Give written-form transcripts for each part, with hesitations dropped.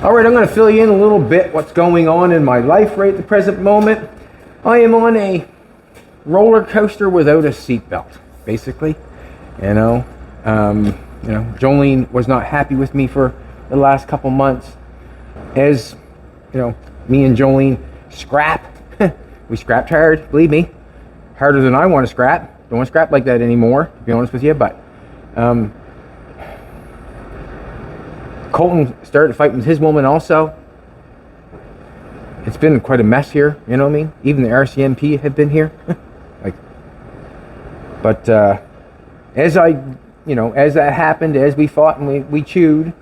All right, I'm going to fill you in a little bit what's going on in my life right at the present moment. I am on a roller coaster without a seatbelt, basically. Jolene was not happy with me for the last couple months. As me and Jolene scrap. We scrapped hard, believe me, harder than I want to scrap. Don't want to scrap like that anymore, to be honest with you. But Colton started fighting with his woman also. It's been quite a mess here, you know what I mean? Even the RCMP have been here. But as that happened, as we fought and we chewed,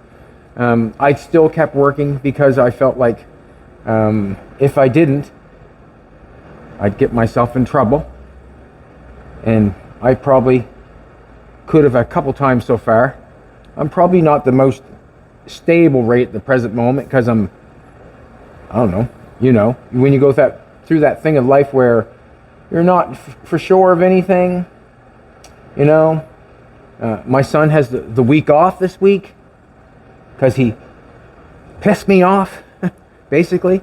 I still kept working because I felt like if I didn't, I'd get myself in trouble. And I probably could have a couple times so far. I'm probably not the most stable rate at the present moment because I don't know, when you go through that thing of life where you're not for sure of anything, my son has the week off this week because he pissed me off, basically.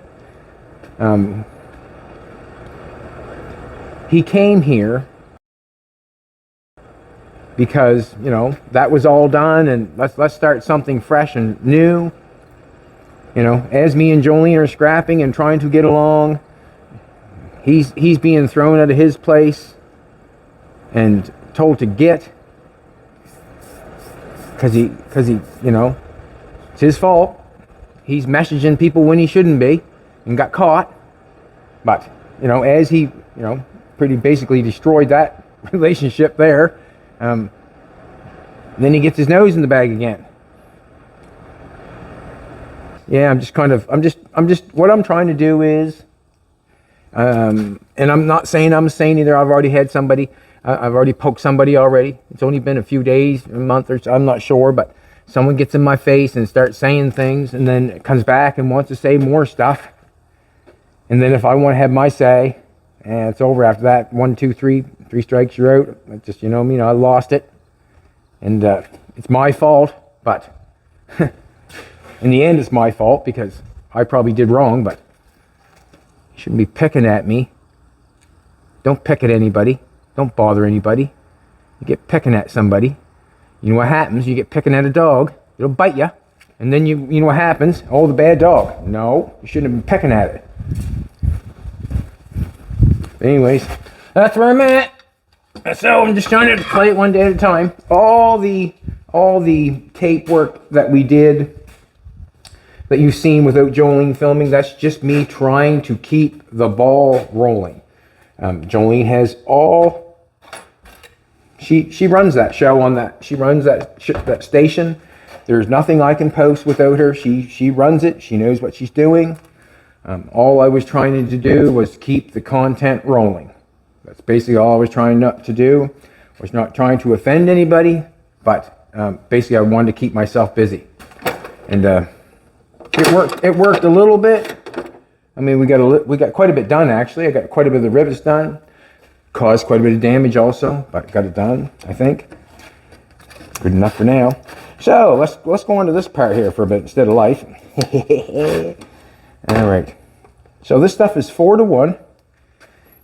He came here because that was all done, and let's start something fresh and new. As me and Jolene are scrapping and trying to get along, he's being thrown out of his place and told to get because he it's his fault. He's messaging people when he shouldn't be and got caught. But as he pretty basically destroyed that relationship there. Then he gets his nose in the bag again. Yeah, I'm just what I'm trying to do is, and I'm not saying I'm a saint either. I've already had somebody, I've already poked somebody already. It's only been a few days, a month or so, I'm not sure, but someone gets in my face and starts saying things, and then it comes back and wants to say more stuff. And then if I want to have my say, and it's over after that. 1, 2, 3 strikes, you're out. It's just, I lost it. And it's my fault, but in the end it's my fault because I probably did wrong, but you shouldn't be picking at me. Don't pick at anybody. Don't bother anybody. You get picking at somebody. You know what happens? You get picking at a dog. It'll bite you. And then you know what happens? Oh, the bad dog. No, you shouldn't have been picking at it. Anyways, that's where I'm at. So I'm just trying to play it one day at a time. All the tape work that we did that you've seen without Jolene filming, that's just me trying to keep the ball rolling. Jolene has she runs that show on that. She runs that station. There's nothing I can post without her. She runs it. She knows what she's doing. All I was trying to do was keep the content rolling. That's basically all I was trying to do. I was not trying to offend anybody, but basically I wanted to keep myself busy. And it worked a little bit. I mean, we got quite a bit done actually. I got quite a bit of the rivets done. Caused quite a bit of damage also, but got it done, I think. Good enough for now. So let's go on to this part here for a bit instead of life. All right. So this stuff is 4-to-1,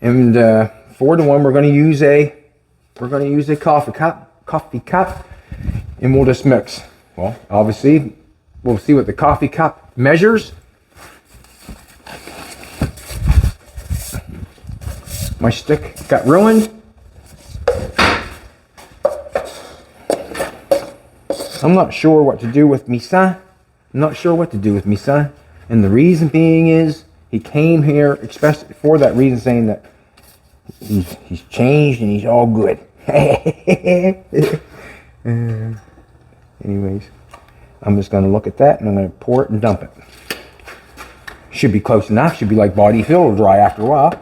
and 4-to-1 we're going to use a coffee cup, and we'll just mix. Well, obviously we'll see what the coffee cup measures. My stick got ruined. I'm not sure what to do with me son. And the reason being is he came here especially for that reason, saying that he's changed and he's all good. Anyways, I'm just going to look at that and I'm going to pour it and dump it. Should be close enough. Should be like body fill. It'll dry after a while.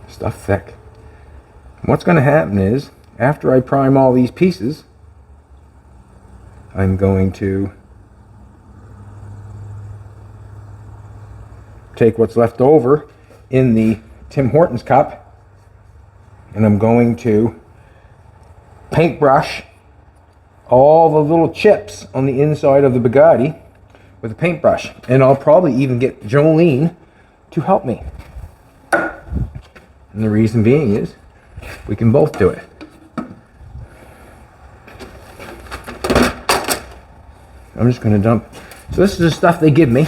Stuff thick. What's going to happen is, after I prime all these pieces, I'm going to take what's left over in the Tim Hortons cup and I'm going to paintbrush all the little chips on the inside of the Bugatti with a paintbrush. And I'll probably even get Jolene to help me. And the reason being is we can both do it. I'm just going to dump. So this is the stuff they give me.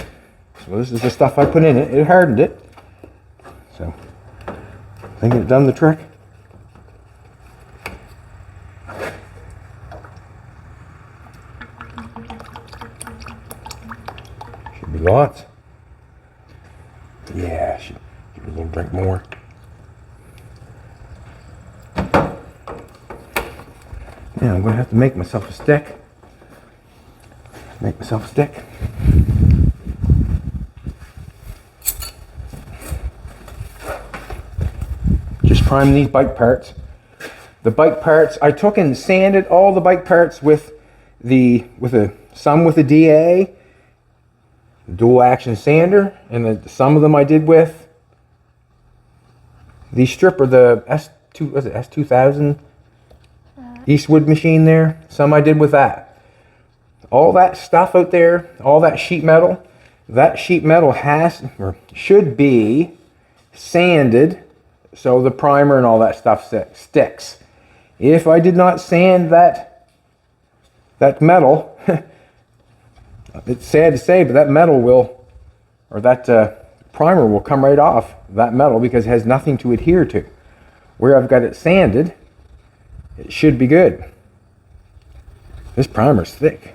So this is the stuff I put in it. It hardened it. So I think it done the trick. Should be lots. Yeah, should give me a little drink more. Now I'm going to have to make myself a stick. Make myself a stick. Just prime these bike parts. The bike parts, I took and sanded all the bike parts with some with a DA, dual action sander, and some of them I did with the stripper, the S2, was it S2000 Eastwood machine there. Some I did with that. All that stuff out there, all that sheet metal has or should be sanded so the primer and all that stuff sticks. If I did not sand that metal, it's sad to say, but that metal will, or that primer will come right off that metal because it has nothing to adhere to. Where I've got it sanded, it should be good. This primer's thick.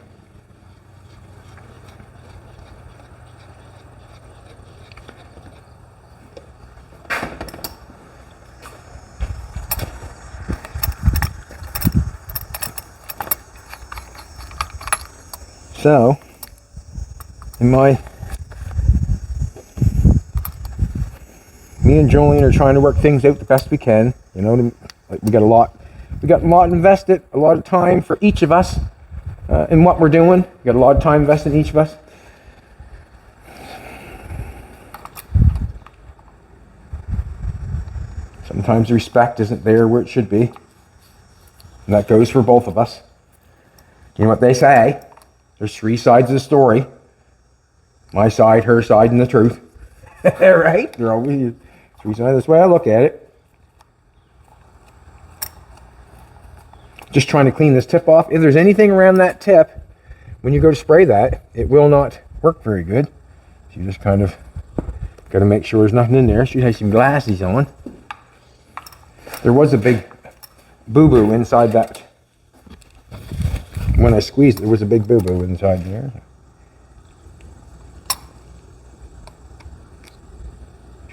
So, me and Jolene are trying to work things out the best we can. You know, we got a lot invested, a lot of time for each of us in what we're doing. We got a lot of time invested in each of us. Sometimes the respect isn't there where it should be, and that goes for both of us. You know what they say? There's three sides of the story. My side, her side, and the truth. Right? There are always three sides. That's the way I look at it. Just trying to clean this tip off. If there's anything around that tip, when you go to spray that, it will not work very good. So you just kind of got to make sure there's nothing in there. She has some glasses on. There was a big boo-boo inside that. When I squeezed it, there was a big boo-boo inside there.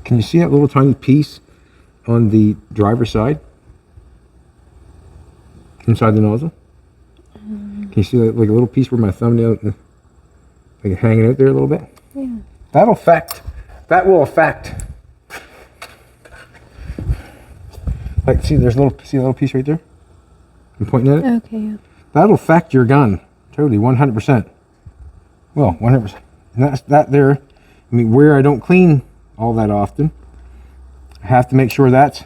Can you see that little tiny piece on the driver's side? Inside the nozzle? Can you see that, like a little piece where my thumbnail, like hanging out there a little bit? Yeah. That will affect. Like, see a little piece right there? I'm pointing at it? Okay, yeah. That'll affect your gun. Totally, 100%. Well, 100%. And that's that there. I mean, where I don't clean all that often, I have to make sure that's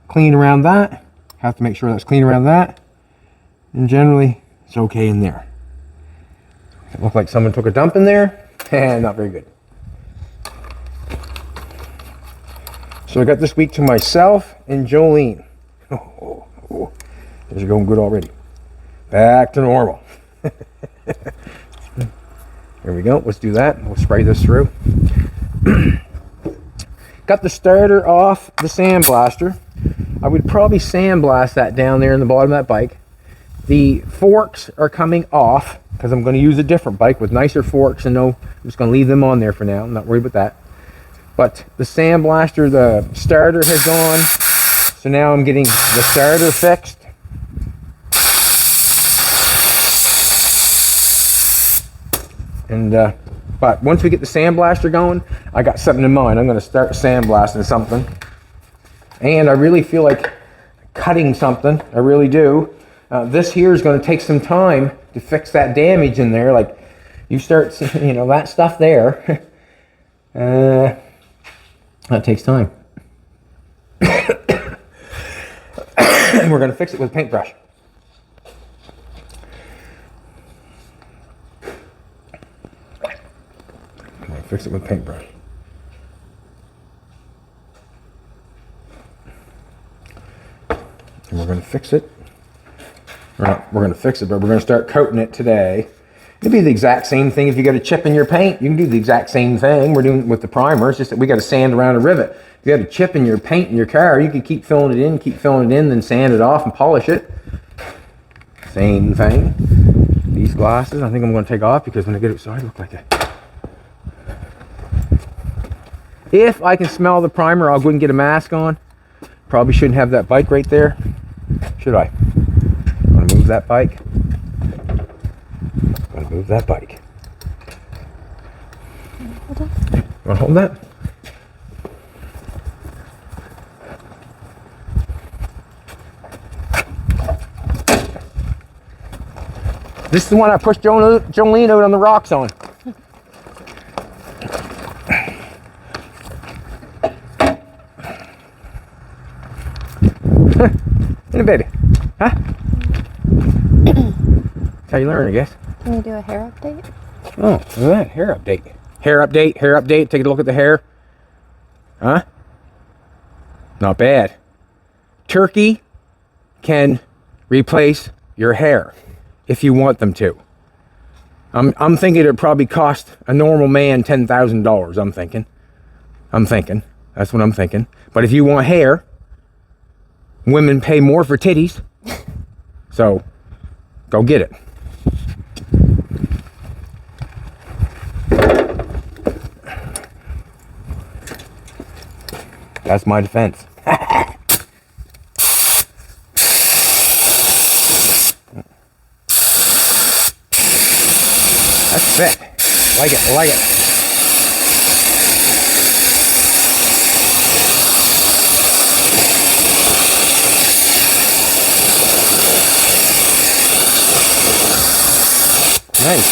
clean around that. Have to make sure that's clean around that. And generally, it's okay in there. It looked like someone took a dump in there. Not very good. So I got this week to myself and Jolene. Oh, these are going good already. Back to normal. Here we go. Let's do that. We'll spray this through. Got the starter off the sandblaster. I would probably sandblast that down there in the bottom of that bike. The forks are coming off because I'm going to use a different bike with nicer forks, and I'm just going to leave them on there for now. I'm not worried about that. But the sandblaster, the starter has gone. So now I'm getting the starter fixed. And but once we get the sandblaster going, I got something in mind. I'm going to start sandblasting something, and I really feel like cutting something. I really do. This here is going to take some time to fix that damage in there. Like you start, you know, that stuff there. That takes time. We're going to fix it with a paintbrush. I'm going to fix it with a paintbrush. And we're going to fix it. We're going to fix it, but we're going to start coating it today. It'd be the exact same thing if you got a chip in your paint. You can do the exact same thing we're doing with the primer. It's just that we got to sand around a rivet. If you got a chip in your paint in your car, you can keep filling it in, then sand it off and polish it. Same thing. These glasses, I think I'm going to take off because when I get outside, I look like a... If I can smell the primer, I'll go and get a mask on. Probably shouldn't have that bike right there. Should I? I'm going to move that bike. Move that bike. Hold on. You want to hold that? This is the one I pushed Jolene out on the rocks on. In a baby. Huh? That's how you learn, I guess. Can you do a hair update? Oh, look at that. Hair update. Hair update, hair update. Take a look at the hair. Huh? Not bad. Turkey can replace your hair if you want them to. I'm thinking it'd probably cost a normal man $10,000. I'm thinking. That's what I'm thinking. But if you want hair, women pay more for titties. So, go get it. That's my defense. That's fit. Like it, like it. Nice.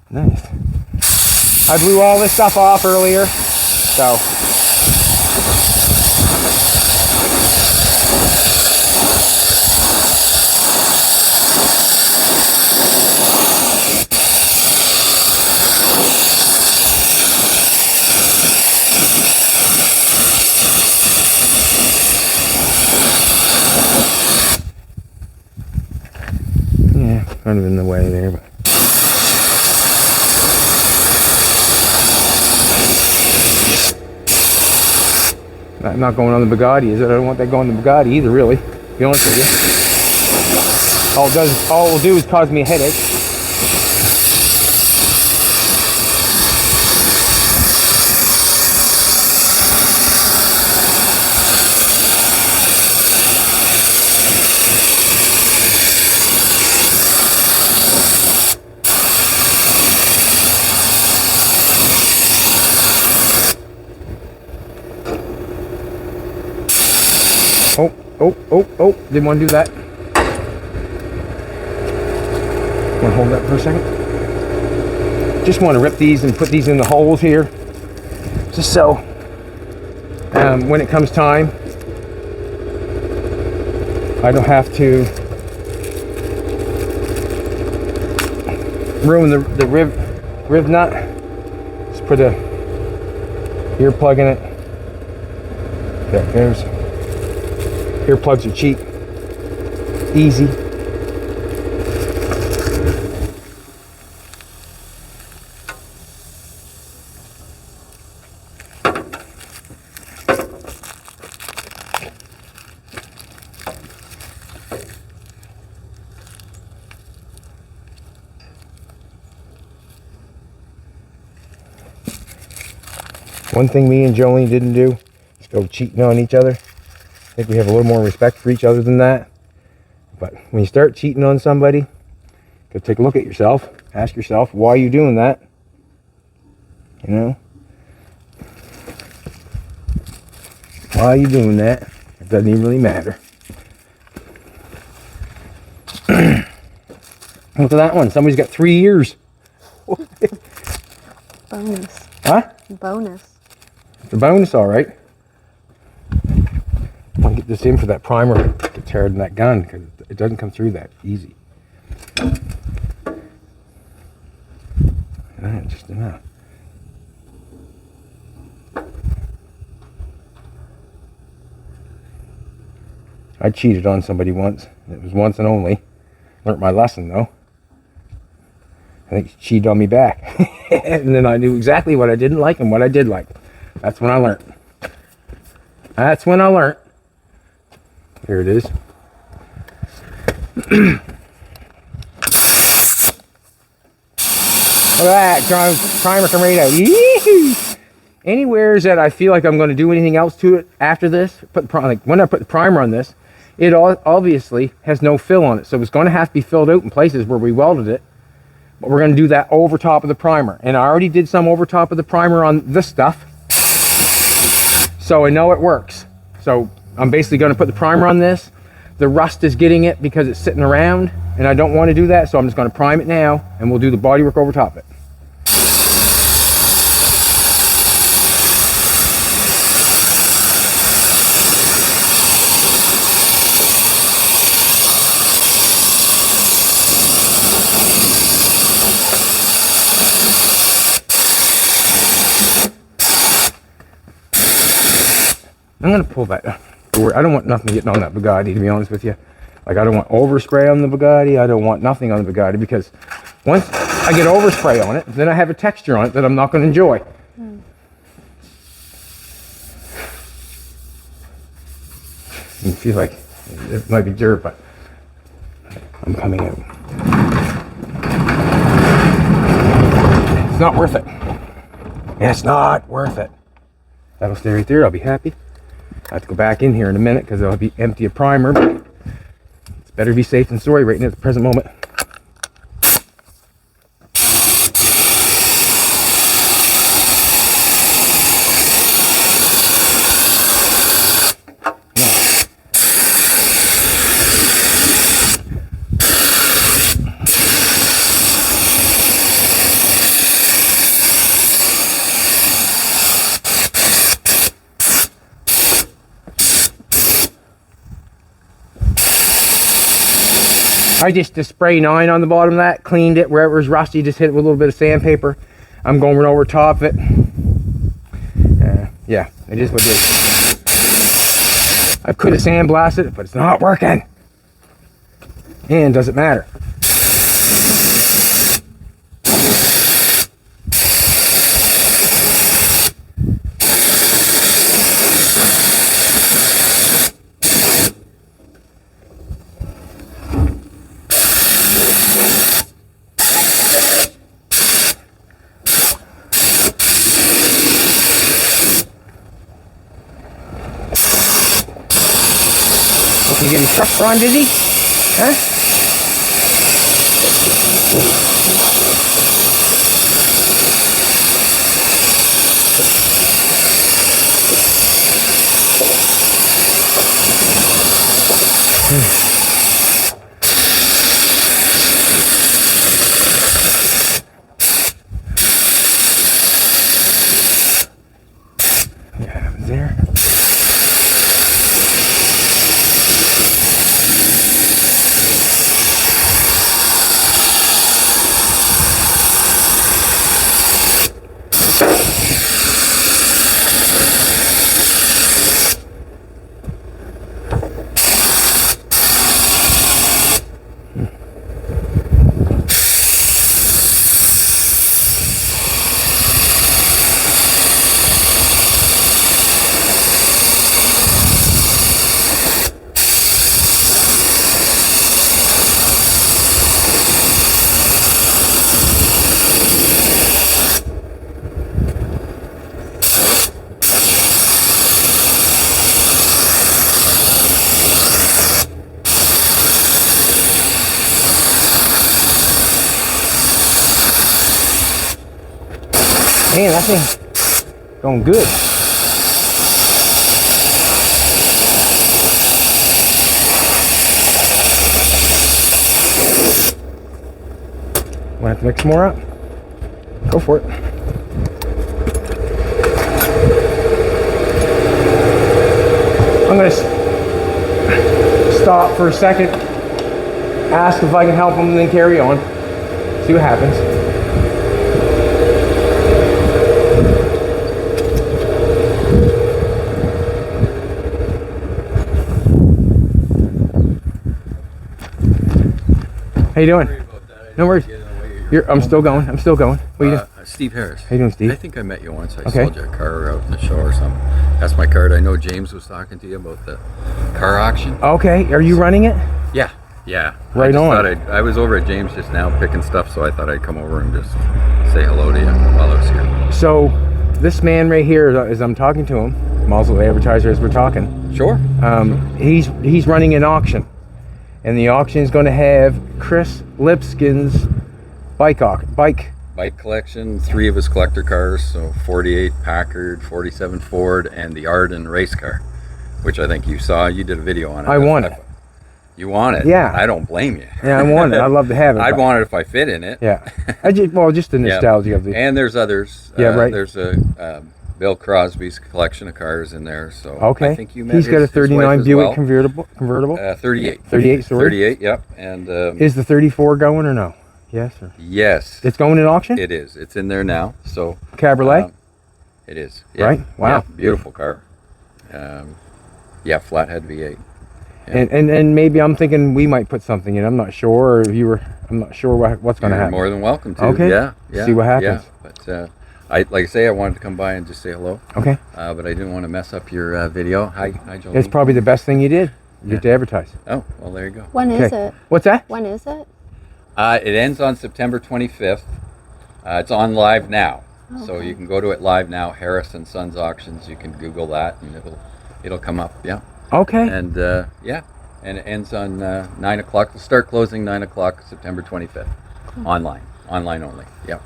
Nice. I blew all this stuff off earlier, so. Yeah, kind of in the way there, but. I'm not going on the Bugatti, is it? I don't want that going on the Bugatti either, really. To be honest with you. All it will do is cause me a headache. Oh, didn't want to do that. Want to hold that for a second? Just want to rip these and put these in the holes here. Just so when it comes time, I don't have to ruin the riv nut. Just put a ear plug in it. There's. Earplugs are cheap, easy. One thing me and Jolene didn't do is go cheating on each other. I think we have a little more respect for each other than that. But when you start cheating on somebody, go take a look at yourself. Ask yourself, why are you doing that? You know? Why are you doing that? It doesn't even really matter. Look at that one. Somebody's got 3 years. Bonus. Huh? Bonus. It's a bonus, all right. I want to get this in for that primer to get teared in that gun because it doesn't come through that easy. Just enough. I cheated on somebody once. It was once and only. Learned my lesson though. I think she cheated on me back. And then I knew exactly what I didn't like and what I did like. That's when I learned. That's when I learned. Here it is. Look at that, primer come right out. Yee-hoo! Anywheres that I feel like I'm going to do anything else to it after this, like when I put the primer on this, it obviously has no fill on it. So it's going to have to be filled out in places where we welded it. But we're going to do that over top of the primer. And I already did some over top of the primer on this stuff. So I know it works. So I'm basically going to put the primer on this. The rust is getting it because it's sitting around. And I don't want to do that. So I'm just going to prime it now. And we'll do the bodywork over top of it. I'm going to pull that. I don't want nothing getting on that Bugatti, to be honest with you. Like, I don't want overspray on the Bugatti. I don't want nothing on the Bugatti because once I get overspray on it, then I have a texture on it that I'm not going to enjoy. You feel like it might be dirt, but I'm coming out. It's not worth it. It's not worth it. That'll stay right there. I'll be happy. I have to go back in here in a minute because it'll be empty of primer. But it's better be safe than sorry right now at the present moment. I just spray 9 on the bottom of that, cleaned it wherever it was rusty, just hit it with a little bit of sandpaper. I'm going right over top of it. Yeah, it is what it is. I could have sandblasted it, but it's not working. And does it matter? You getting truck run, did he? Huh? Yeah, there. Man, that thing's going good. Want to have to mix more up? Go for it. gonna stop for a second, ask if I can help him, and then carry on. See what happens. How you doing? No worries. I'm still going. I'm still going. What are you doing? Steve Harris. How you doing, Steve? I think I met you once. I Okay. sold you a car out in the show or something. That's my card. I know James was talking to you about the car auction. Okay. Are you running it? Yeah. Right I just on. thought I was over at James just now picking stuff, so I thought I'd come over and just say hello to you while I was here. So, this man right here, as I'm talking to him, I'm also the advertiser as we're talking. Sure. He's running an auction, and the auction is going to have Chris Lipskin's bike Bike collection, 3 of his collector cars, so 48 Packard, 47 Ford, and the Arden race car, which I think you saw. You did a video on it. I want it. You want it? Yeah. I don't blame you. Yeah, I want it. I'd love to have it. I'd want it if I fit in it. Yeah. Just the nostalgia of the. And there's others. Yeah, right. There's a Bill Crosby's collection of cars in there. So Okay. I think you met He's got a his wife 39 as Buick well. convertible. 38. 38, sorry. 38. Yep. And Is the 34 going or no? Yes. Or yes, it's going in auction. it is. It's in there now. So Cabriolet. it is. Yeah. Right? Wow. Yeah, beautiful car. Flathead V8. Yeah. And maybe I'm thinking we might put something in. I'm not sure. Or I'm not sure what's going to You're happen. more than welcome to. Okay. Yeah. See what happens. Yeah. But like I say, I wanted to come by and just say hello. Okay. But I didn't want to mess up your video. Hi, Jolene. It's probably the best thing you did. You get to advertise. Oh, well, there you go. When is Okay. it? What's that? When is it? It ends on September 25th. It's on live now, so Okay. you can go to it live now. Harris and Sons Auctions. You can Google that, and it'll come up. Yeah. Okay. And and it ends on 9 o'clock. We'll start closing 9 o'clock, September 25th. Online only. Yeah.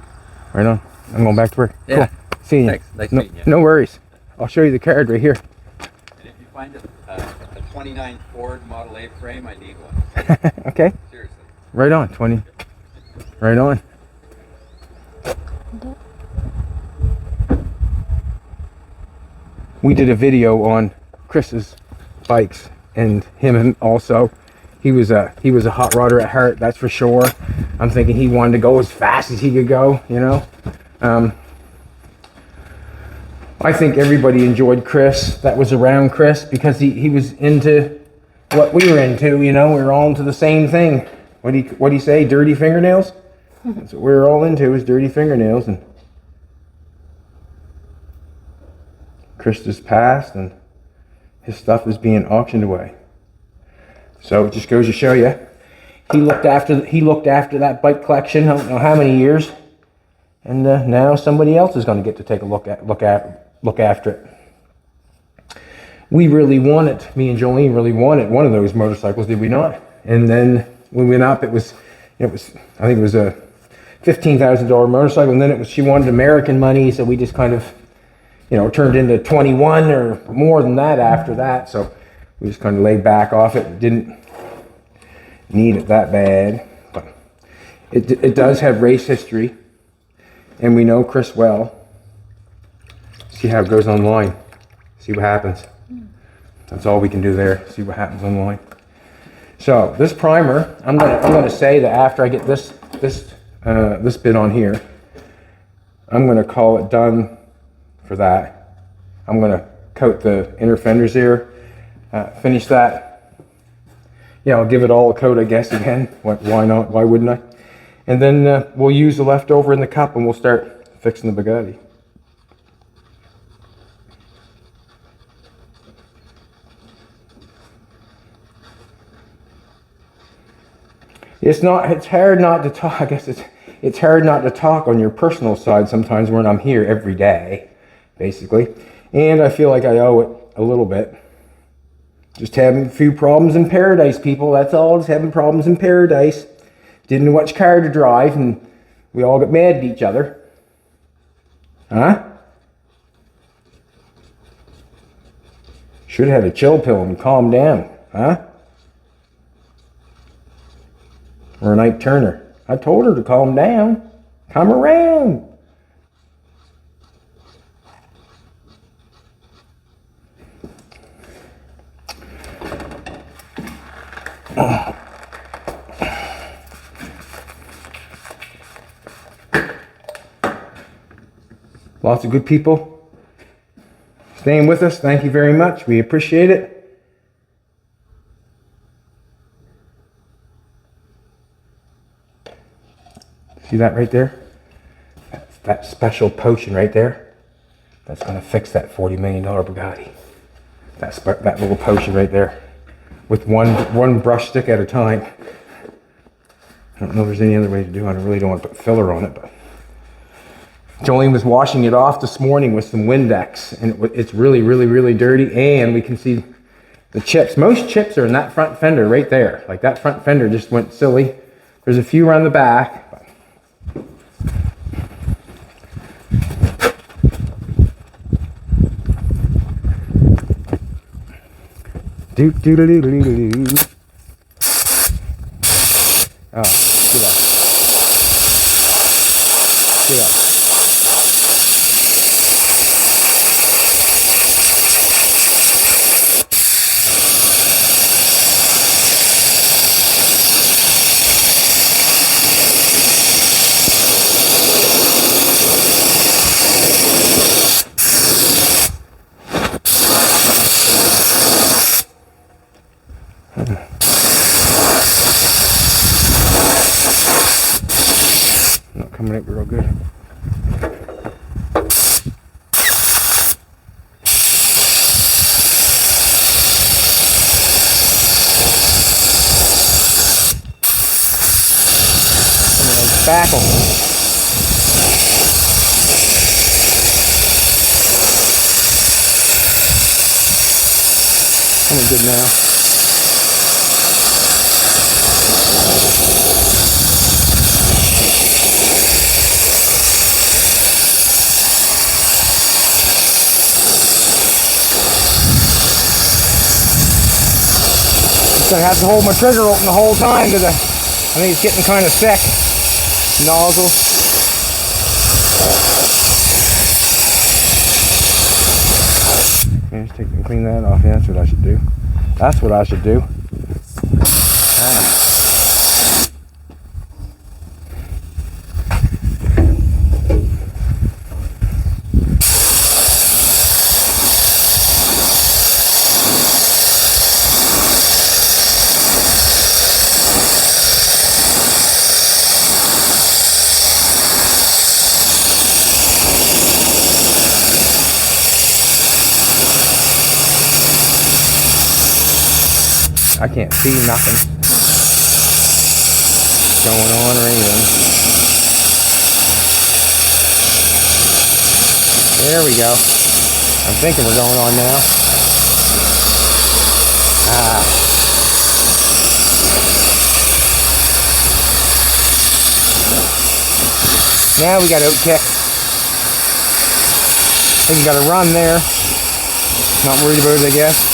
Right on. I'm going back to work. Yeah. Cool. Seeing you. Thanks. Nice no, meeting you. no worries. I'll show you the card right here. And if you find a 29 Ford Model A frame, I need one. Okay. Seriously. Right on. 20. Right on. We did a video on Chris's bikes and him also. He was a hot rodder at heart, that's for sure. I'm thinking he wanted to go as fast as he could go, you know. I think everybody enjoyed Chris that was around Chris because he was into what we were into, you know. We were all into the same thing. What do you say? Dirty fingernails? That's what we were all into, is dirty fingernails. And Chris just passed, and his stuff is being auctioned away. So it just goes to show you, he looked after that bike collection. I don't know how many years, and now somebody else is going to get to take a look after it. We really wanted, me and Jolene really wanted one of those motorcycles, did we not? And then when we went up, it was I think it was a $15,000 motorcycle, and then she wanted American money, so we just kind of, turned into 21 or more than that after that. So we just kind of laid back off it. Didn't need it that bad, but it does have race history, and we know Chris well. See how it goes online. See what happens. That's all we can do there. See what happens online. So this primer, I'm gonna say that after I get this bit on here, I'm gonna call it done for that. I'm gonna coat the inner fenders here, finish that. I'll give it all a coat, I guess, again. Why not? Why wouldn't I? And then we'll use the leftover in the cup, and we'll start fixing the Bugatti. It's hard not to talk. I guess it's hard not to talk on your personal side sometimes when I'm here every day, basically. And I feel like I owe it a little bit. Just having a few problems in paradise, people. That's all. Just having problems in paradise. Didn't know which car to drive, and we all got mad at each other. Huh? Should have had a chill pill and calm down. Huh? Or an Ike Turner. I told her to calm down. Come around. Lots of good people staying with us. Thank you very much. We appreciate it. See that right there? That's that special potion right there. That's going to fix that $40 million Bugatti. That little potion right there. With one brush stick at a time. I don't know if there's any other way to do it. I really don't want to put filler on it, but Jolene was washing it off this morning with some Windex, and it's really, really, really dirty, and we can see the chips. Most chips are in that front fender right there. Like that front fender just went silly. There's a few around the back. Do do do do do do do. Oh, get up. Get up. Not coming up real good. Spackle. Coming good now. I have to hold my trigger open the whole time because I think it's getting kind of thick. Nozzle. Just take and clean that off. Yeah, that's what I should do. That's what I should do. I can't see nothing going on or anything. There we go. I'm thinking we're going on now. Now we got oat kick. I think we got a run there. Not worried about it, I guess.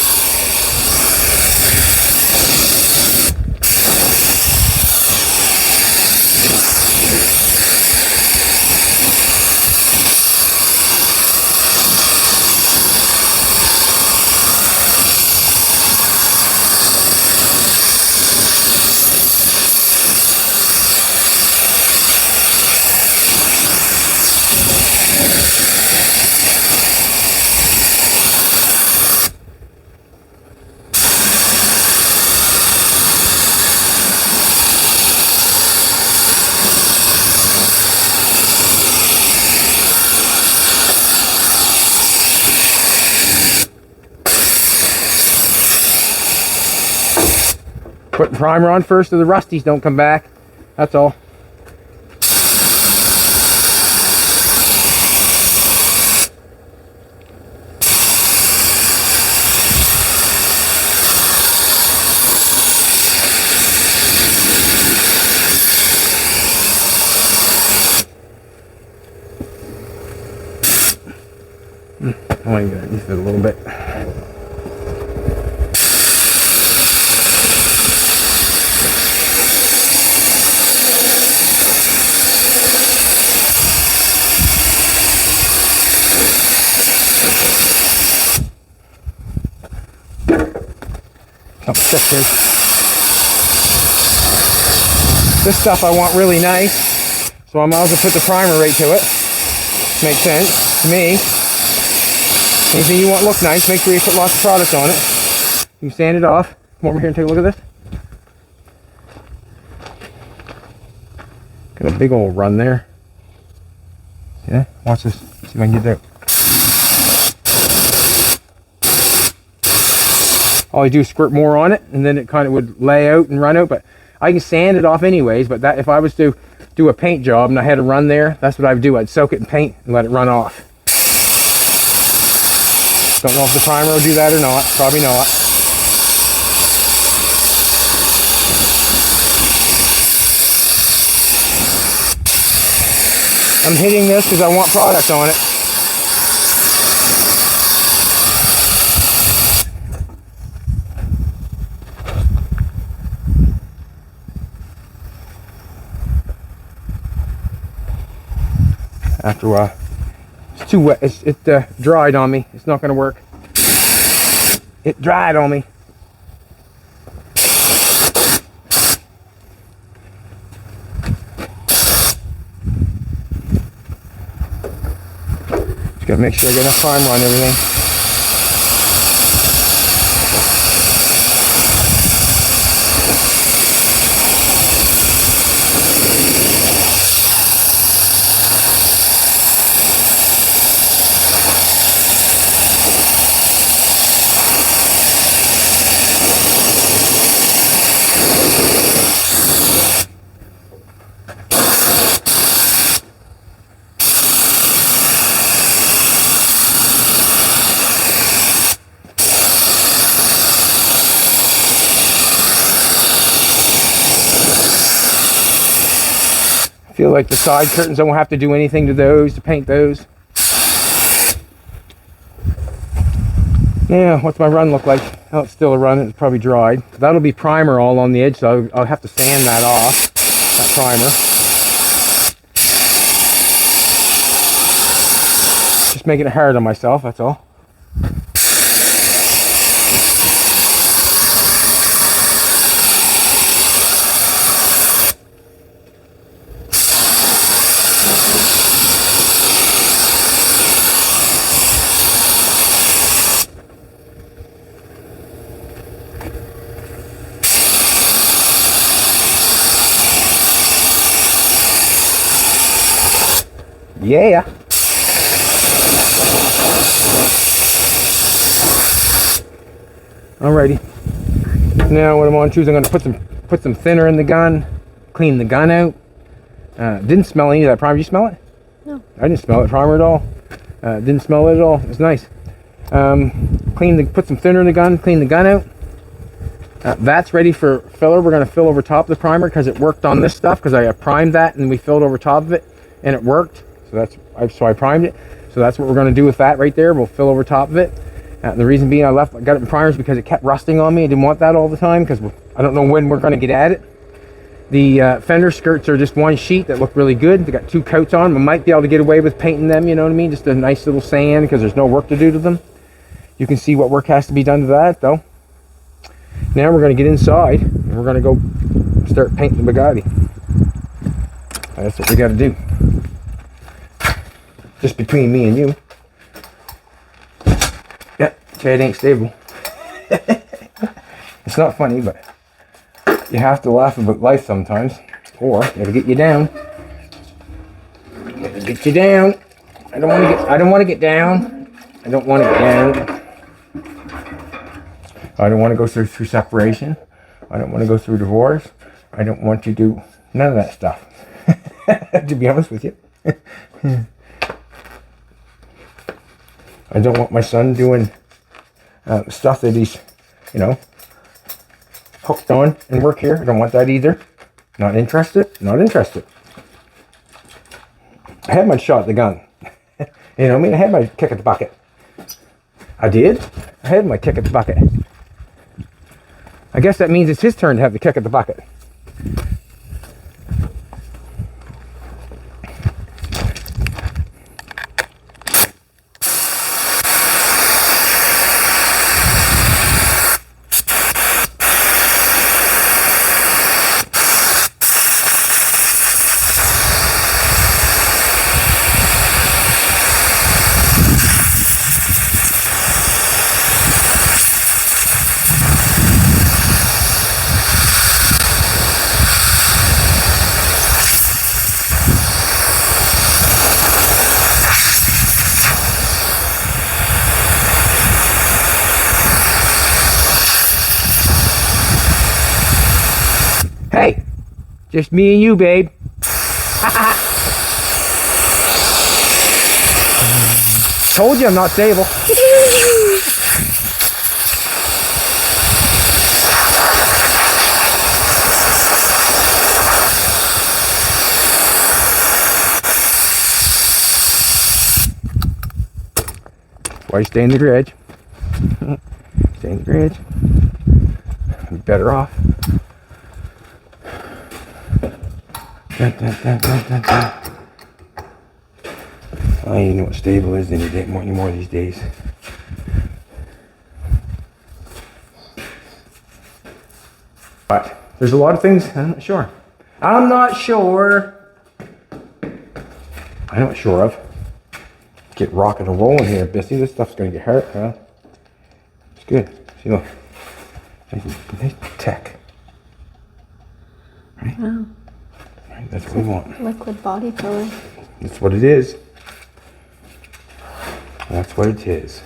Put the primer on first so the rusties don't come back. That's all. I want to use it a little bit. This stuff I want really nice, so I might as well put the primer right to it. Makes sense. To me, anything you want to look nice, make sure you put lots of product on it. You can sand it off. Come over here and take a look at this. Got a big old run there. Yeah, watch this. See if I can get it out. All I do is squirt more on it, and then it kind of would lay out and run out. But I can sand it off anyways. But that, if I was to do a paint job and I had a run there, that's what I would do. I'd soak it in paint and let it run off. Don't know if the primer will do that or not. Probably not. I'm hitting this because I want product on it. After a while, it's too wet. It dried on me. It's not going to work. It dried on me. Just gotta make sure I get enough primer on everything. Feel like the side curtains, I won't have to do anything to those, to paint those. Yeah, what's my run look like? Oh, it's still a run, it's probably dried. That'll be primer all on the edge, so I'll have to sand that off, that primer. Just making it hard on myself, that's all. Yeah. Alrighty. Now what I'm going to do is I'm going to put some thinner in the gun, clean the gun out. Didn't smell any of that primer. Did you smell it? No. I didn't smell it primer at all. Didn't smell it at all. It's nice. Put some thinner in the gun, clean the gun out. That's ready for filler. We're going to fill over top of the primer because it worked on this stuff, because I primed that and we filled over top of it and it worked. So I primed it. So that's what we're going to do with that right there. We'll fill over top of it. The reason being I got it in primers because it kept rusting on me. I didn't want that all the time because I don't know when we're going to get at it. The fender skirts are just one sheet that look really good. They got 2 coats on them. I might be able to get away with painting them, you know what I mean? Just a nice little sand because there's no work to do to them. You can see what work has to be done to that though. Now we're going to get inside and we're going to go start painting the Bugatti. That's what we got to do. Just between me and you. Yeah, Chad ain't stable. It's not funny, but you have to laugh about life sometimes, or it'll get you down. It'll get you down. I don't want to get down. I don't want to get down. I don't want to go through separation. I don't want to go through divorce. I don't want to do none of that stuff. To be honest with you. I don't want my son doing stuff that he's, hooked on and work here. I don't want that either. Not interested. Not interested. I had my shot at the gun. I had my kick at the bucket. I did. I had my kick at the bucket. I guess that means it's his turn to have the kick at the bucket. Hey, just me and you, babe. Told you I'm not stable. Why you stay in the garage? Stay in the garage. You're better off. Dun, dun, dun, dun, dun, dun. I don't even know what stable is anymore these days. But there's a lot of things I'm not sure. I'm not sure of. Get rocking and rolling here, Bissy. This stuff's gonna get hurt, huh? It's good. See, look. Nice tech. Right? Wow. Right, that's what we want. Liquid body filler. That's what it is. That's what it is.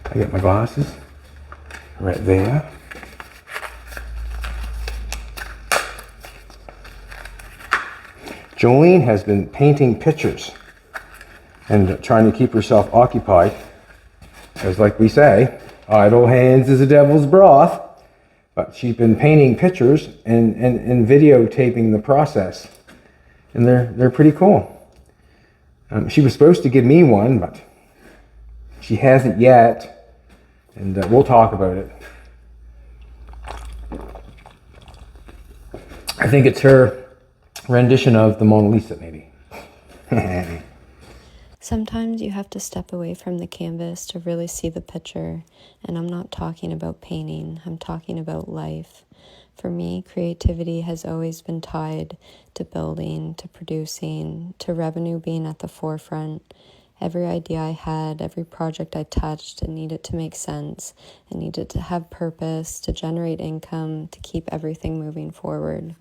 I got my glasses right there. Jolene has been painting pictures and trying to keep herself occupied. As like we say, idle hands is a devil's broth. But she's been painting pictures and videotaping the process. And they're pretty cool. She was supposed to give me one, but she hasn't yet. And we'll talk about it. I think it's her rendition of the Mona Lisa, maybe. Sometimes you have to step away from the canvas to really see the picture. And I'm not talking about painting, I'm talking about life. For me, creativity has always been tied to building, to producing, to revenue being at the forefront. Every idea I had, every project I touched, it needed to make sense. It needed to have purpose, to generate income, to keep everything moving forward.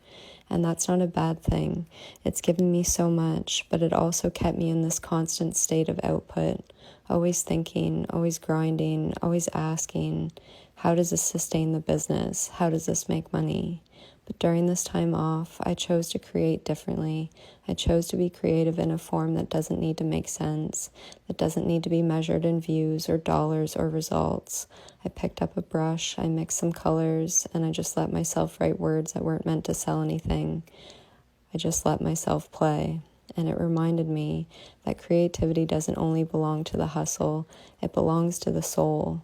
And that's not a bad thing. It's given me so much, but it also kept me in this constant state of output, always thinking, always grinding, always asking, how does this sustain the business? How does this make money? But during this time off, I chose to create differently. I chose to be creative in a form that doesn't need to make sense, that doesn't need to be measured in views or dollars or results. I picked up a brush, I mixed some colors, and I just let myself write words that weren't meant to sell anything. I just let myself play. And it reminded me that creativity doesn't only belong to the hustle, it belongs to the soul.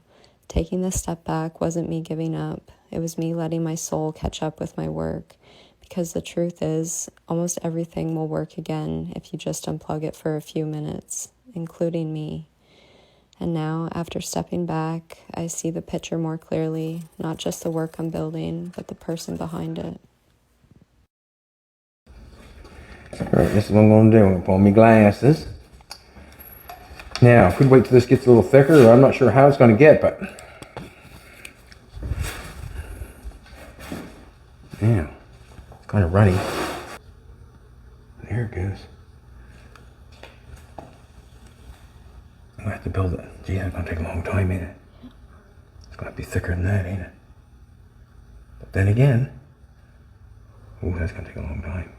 Taking this step back wasn't me giving up. It was me letting my soul catch up with my work. Because the truth is, almost everything will work again if you just unplug it for a few minutes, including me. And now, after stepping back, I see the picture more clearly, not just the work I'm building, but the person behind it. All right, this is what I'm going to do. I'm going to put on my glasses. Now, could wait till this gets a little thicker. I'm not sure how it's going to get, but yeah, it's kind of runny. There it goes. I'm going to have to build it. Gee, that's going to take a long time, ain't it? It's going to be thicker than that, ain't it? But then again, ooh, that's going to take a long time.